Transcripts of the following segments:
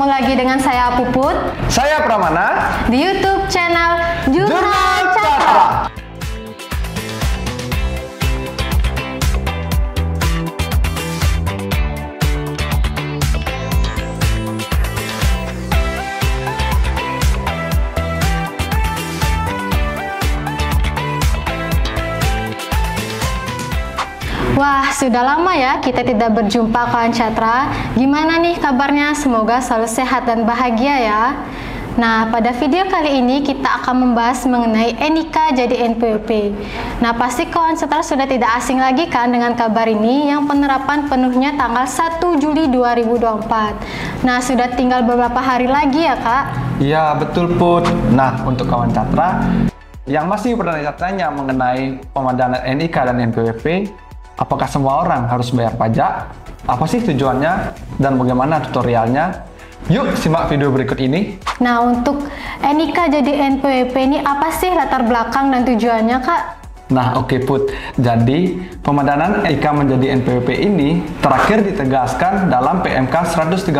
Ketemu lagi dengan saya Puput. Saya Pramana Di YouTube channel Jurnal Catra. Wah, sudah lama ya kita tidak berjumpa kawan Catra. Gimana nih kabarnya? Semoga selalu sehat dan bahagia ya. Nah, pada video kali ini kita akan membahas mengenai NIK jadi NPWP. Nah, pasti kawan Catra sudah tidak asing lagi kan dengan kabar ini yang penerapan penuhnya tanggal 1 Juli 2024. Nah, sudah tinggal beberapa hari lagi ya, Kak? Iya, betul Put. Nah, untuk kawan Catra yang masih bertanya-tanya mengenai pemadanan NIK dan NPWP, apakah semua orang harus bayar pajak? Apa sih tujuannya? Dan bagaimana tutorialnya? Yuk simak video berikut ini. Nah, untuk NIK jadi NPWP ini apa sih latar belakang dan tujuannya, Kak? Nah, oke Put. Jadi, pemadanan NIK menjadi NPWP ini terakhir ditegaskan dalam PMK 136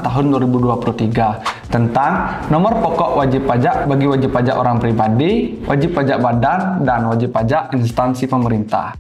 tahun 2023 tentang nomor pokok wajib pajak bagi wajib pajak orang pribadi, wajib pajak badan, dan wajib pajak instansi pemerintah.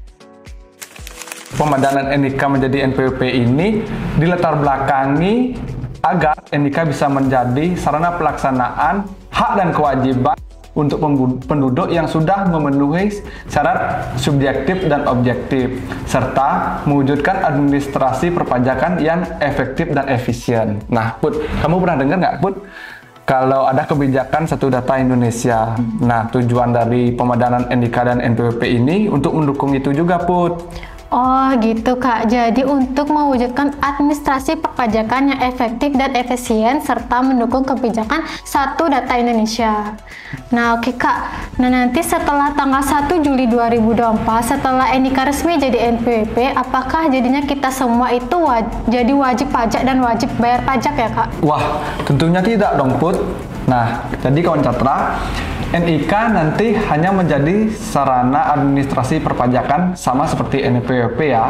Pemadanan NIK menjadi NPWP ini dilatar belakangi agar NIK bisa menjadi sarana pelaksanaan hak dan kewajiban untuk penduduk yang sudah memenuhi syarat subjektif dan objektif, serta mewujudkan administrasi perpajakan yang efektif dan efisien. Nah, Put, kamu pernah dengar nggak, Put? Kalau ada kebijakan Satu Data Indonesia. Nah, tujuan dari pemadanan NIK dan NPWP ini untuk mendukung itu juga, Put. Oh gitu Kak, jadi untuk mewujudkan administrasi perpajakan yang efektif dan efisien serta mendukung kebijakan Satu Data Indonesia. Nah oke Kak, nah nanti setelah tanggal 1 Juli 2024, setelah NIK resmi jadi NPWP, apakah jadinya kita semua itu jadi wajib pajak dan wajib bayar pajak ya Kak? Wah, tentunya tidak dong Put. Nah, jadi kawan Catra, NIK nanti hanya menjadi sarana administrasi perpajakan sama seperti NPWP ya.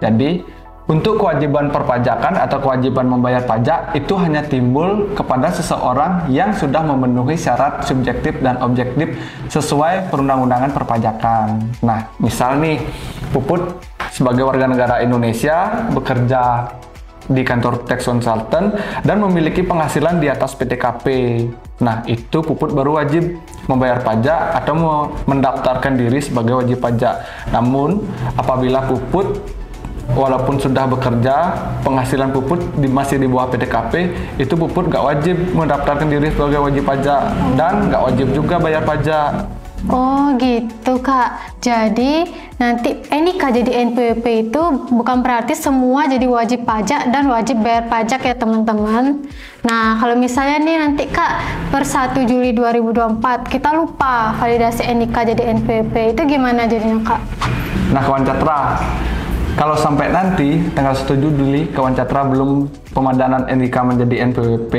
Jadi, untuk kewajiban perpajakan atau kewajiban membayar pajak itu hanya timbul kepada seseorang yang sudah memenuhi syarat subjektif dan objektif sesuai perundang-undangan perpajakan. Nah, misal nih, Puput sebagai warga negara Indonesia bekerja di kantor tax consultant dan memiliki penghasilan di atas PTKP. Nah, itu Puput baru wajib membayar pajak atau mendaftarkan diri sebagai wajib pajak. Namun, apabila Puput walaupun sudah bekerja, penghasilan Puput masih di bawah PTKP, itu Puput nggak wajib mendaftarkan diri sebagai wajib pajak dan nggak wajib juga bayar pajak. Oh gitu Kak, jadi nanti NIK jadi NPWP itu bukan berarti semua jadi wajib pajak dan wajib bayar pajak ya teman-teman. Nah kalau misalnya nih nanti Kak per 1 Juli 2024 kita lupa validasi NIK jadi NPWP, itu gimana jadinya Kak? Nah kawan Catra, kalau sampai nanti tanggal 1 Juli kawan Catra belum pemadanan NIK menjadi NPWP,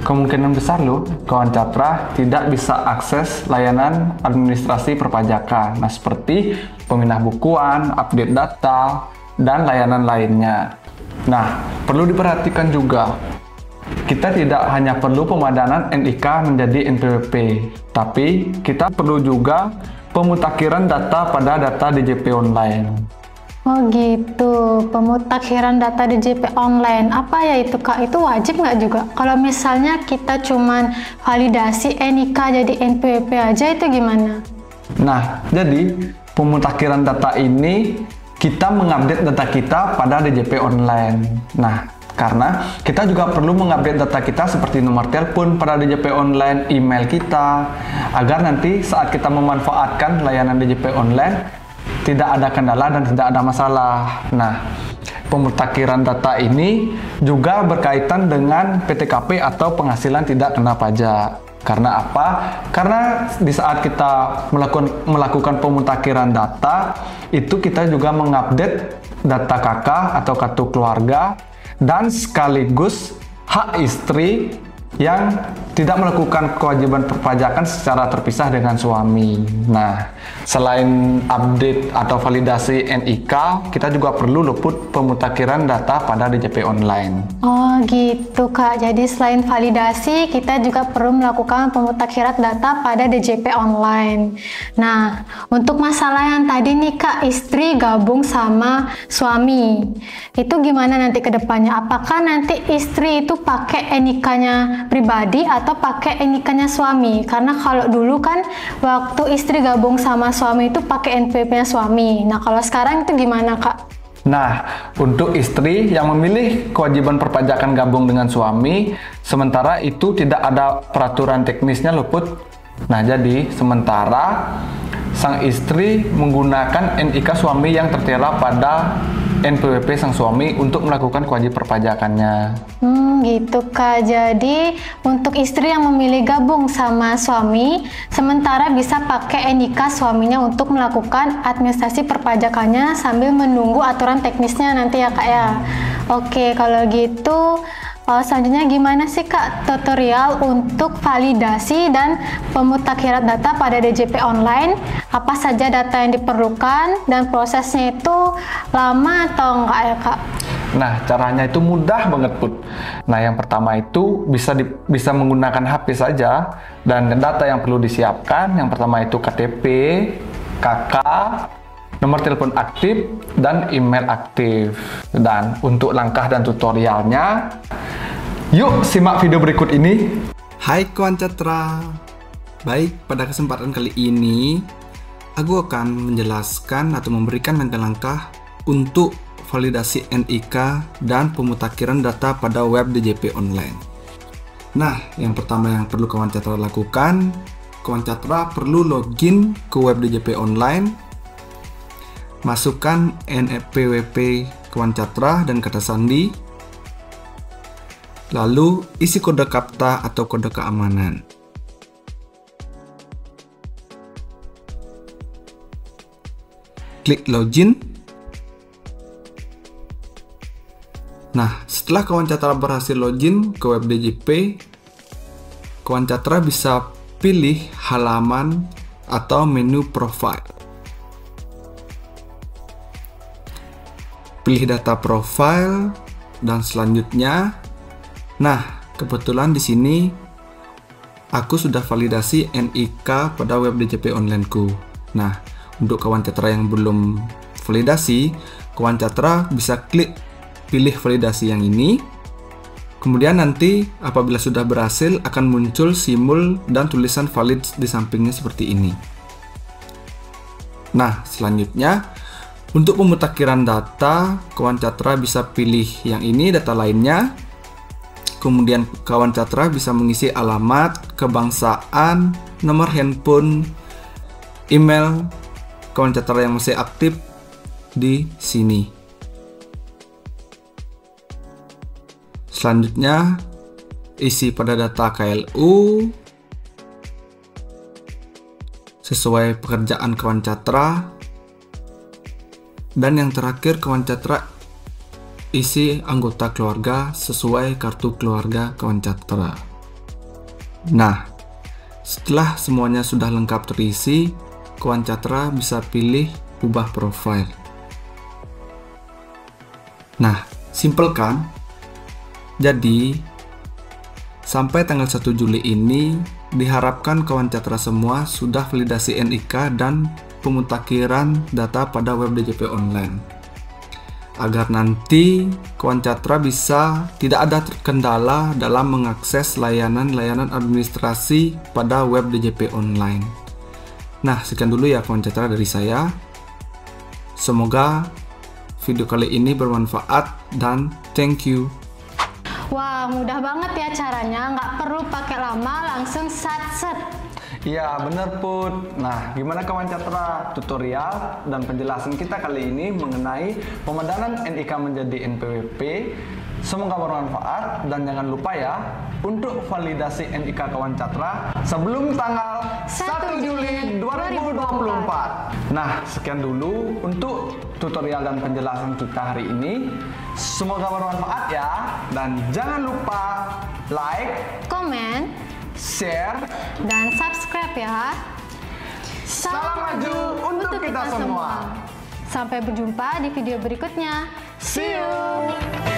kemungkinan besar loh kawan Catra tidak bisa akses layanan administrasi perpajakan. Nah, seperti pemindah bukuan, update data, dan layanan lainnya. Nah, perlu diperhatikan juga, kita tidak hanya perlu pemadanan NIK menjadi NPWP, tapi kita perlu juga pemutakhiran data pada data DJP online. Oh gitu, pemutakhiran data DJP online. Apa ya itu Kak? Itu wajib nggak juga? Kalau misalnya kita cuman validasi NIK jadi NPWP aja itu gimana? Nah, jadi pemutakhiran data ini kita mengupdate data kita pada DJP online. Nah, karena kita juga perlu mengupdate data kita seperti nomor telepon pada DJP online, email kita, agar nanti saat kita memanfaatkan layanan DJP online tidak ada kendala dan tidak ada masalah. Nah, pemutakhiran data ini juga berkaitan dengan PTKP atau penghasilan tidak kena pajak. Karena apa? Karena di saat kita melakukan pemutakhiran data, itu kita juga mengupdate data KK atau kartu keluarga dan sekaligus hak istri yang tidak melakukan kewajiban perpajakan secara terpisah dengan suami. Nah, selain update atau validasi NIK, kita juga perlu luput pemutakhiran data pada DJP online. Oh gitu Kak, jadi selain validasi, kita juga perlu melakukan pemutakhiran data pada DJP online. Nah, untuk masalah yang tadi nih Kak, istri gabung sama suami, itu gimana nanti ke depannya? Apakah nanti istri itu pakai NIK-nya pribadi atau pakai NIK-nya suami? Karena kalau dulu kan waktu istri gabung sama suami itu pakai NPWP-nya suami. Nah, kalau sekarang itu gimana Kak? Nah, untuk istri yang memilih kewajiban perpajakan gabung dengan suami, sementara itu tidak ada peraturan teknisnya luput. Nah, jadi sementara sang istri menggunakan NIK suami yang tertera pada NPWP sang suami untuk melakukan kewajiban perpajakannya. Gitu Kak. Jadi untuk istri yang memilih gabung sama suami, sementara bisa pakai NIK suaminya untuk melakukan administrasi perpajakannya sambil menunggu aturan teknisnya nanti ya Kak ya. Oke, kalau gitu selanjutnya gimana sih Kak tutorial untuk validasi dan pemutakhiran data pada DJP online? Apa saja data yang diperlukan dan prosesnya itu lama atau enggak ya Kak? Nah, caranya itu mudah banget Put. Nah, yang pertama itu bisa menggunakan HP saja, dan data yang perlu disiapkan yang pertama itu KTP, KK, nomor telepon aktif, dan email aktif. Dan untuk langkah dan tutorialnya, yuk simak video berikut ini. Hai kawan Catra. Baik, pada kesempatan kali ini aku akan menjelaskan atau memberikan langkah-langkah untuk validasi NIK dan pemutakhiran data pada web DJP online. Nah, yang pertama yang perlu kawan Catra lakukan, kawan Catra perlu login ke web DJP online, masukkan NPWP kawan Catra dan kata sandi, lalu isi kode KAPTA atau kode keamanan. Klik login. Nah, setelah kawan Catra berhasil login ke web DJP, kawan Catra bisa pilih halaman atau menu profile. Pilih data profile dan selanjutnya. Nah, kebetulan di sini aku sudah validasi NIK pada web DJP online-ku. Nah, untuk kawan Catra yang belum validasi, kawan Catra bisa klik pilih validasi yang ini. Kemudian nanti apabila sudah berhasil akan muncul simbol dan tulisan valid di sampingnya seperti ini. Nah, selanjutnya untuk pemutakhiran data, kawan Catra bisa pilih yang ini, data lainnya. Kemudian kawan Catra bisa mengisi alamat, kebangsaan, nomor handphone, email kawan Catra yang masih aktif di sini. Selanjutnya, isi pada data KLU sesuai pekerjaan kawan Catra. Dan yang terakhir, kawan Catra isi anggota keluarga sesuai kartu keluarga kawan Catra. Nah, setelah semuanya sudah lengkap terisi, kawan Catra bisa pilih ubah profile. Nah, simple kan? Jadi, sampai tanggal 1 Juli ini, diharapkan kawan Catra semua sudah validasi NIK dan pemutakhiran data pada web DJP online. Agar nanti kawan Catra bisa tidak ada kendala dalam mengakses layanan-layanan administrasi pada web DJP online. Nah, sekian dulu ya kawan Catra dari saya. Semoga video kali ini bermanfaat dan thank you. Wah, mudah banget ya caranya, nggak perlu pakai lama, langsung sat-set. Iya, bener Put. Nah, gimana kawan Catra? Tutorial dan penjelasan kita kali ini mengenai pemedanan NIK menjadi NPWP. Semoga bermanfaat dan jangan lupa ya untuk validasi NIK kawan Catra sebelum tanggal 1 Juli 2024. Nah, sekian dulu untuk tutorial dan penjelasan kita hari ini. Semoga bermanfaat ya, dan jangan lupa like, komen, share, dan subscribe ya. Salam maju untuk kita semua. Sampai berjumpa di video berikutnya. See you!